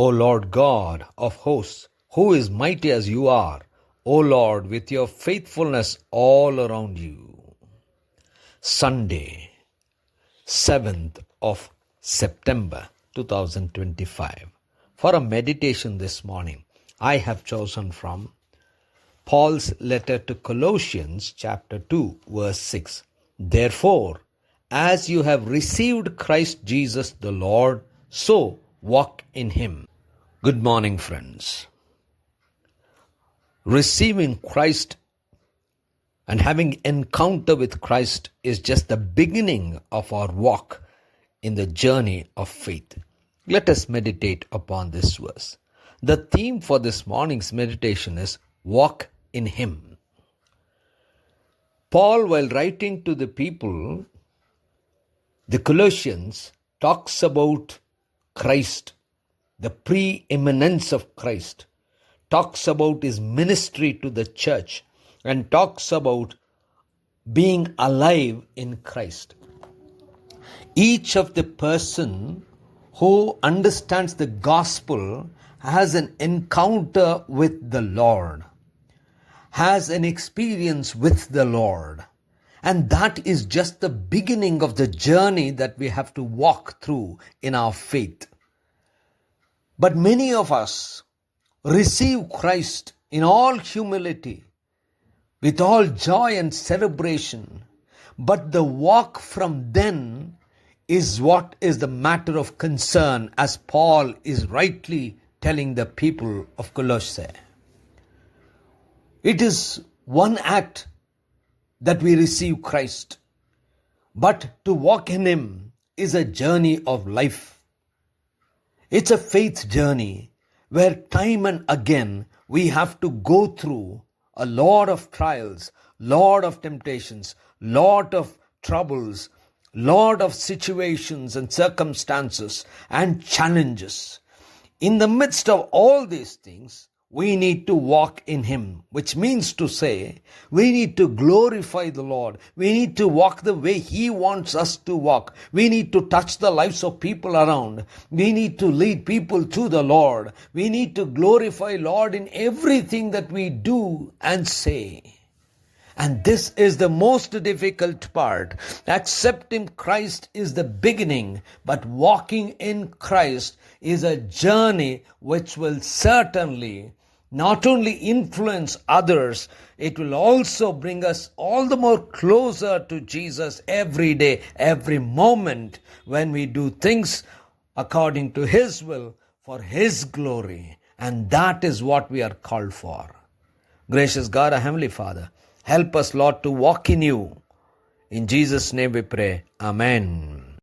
O Lord God of hosts, who is mighty as you are, O Lord, with your faithfulness all around you. Sunday, 7th of September 2025. For a meditation this morning, I have chosen from Paul's letter to Colossians chapter 2 verse 6. Therefore, as you have received Christ Jesus the Lord, so walk in him. Good morning, friends. Receiving Christ and having encounter with Christ is just the beginning of our walk in the journey of faith. Let us meditate upon this verse. The theme for this morning's meditation is walk in him. Paul, while writing to the people, the Colossians, talks about Christ, the preeminence of Christ, talks about his ministry to the church, and talks about being alive in Christ. Each of the person who understands the gospel has an encounter with the Lord, has an experience with the Lord. And that is just the beginning of the journey that we have to walk through in our faith. But many of us receive Christ in all humility, with all joy and celebration. But the walk from then is what is the matter of concern, as Paul is rightly telling the people of Colossae. It is one act that we receive Christ, but to walk in him is a journey of life. It's a faith journey where time and again we have to go through a lot of trials, lot of temptations, lot of troubles, lot of situations and circumstances and challenges. In the midst of all these things, we need to walk in him, which means to say, we need to glorify the Lord. We need to walk the way he wants us to walk. We need to touch the lives of people around. We need to lead people to the Lord. We need to glorify Lord in everything that we do and say. And this is the most difficult part. Accepting Christ is the beginning, but walking in Christ is a journey which will certainly not only influence others, it will also bring us all the more closer to Jesus every day, every moment, when we do things according to his will for his glory. And that is what we are called for. Gracious God, our Heavenly Father, help us, Lord, to walk in you. In Jesus' name we pray. Amen.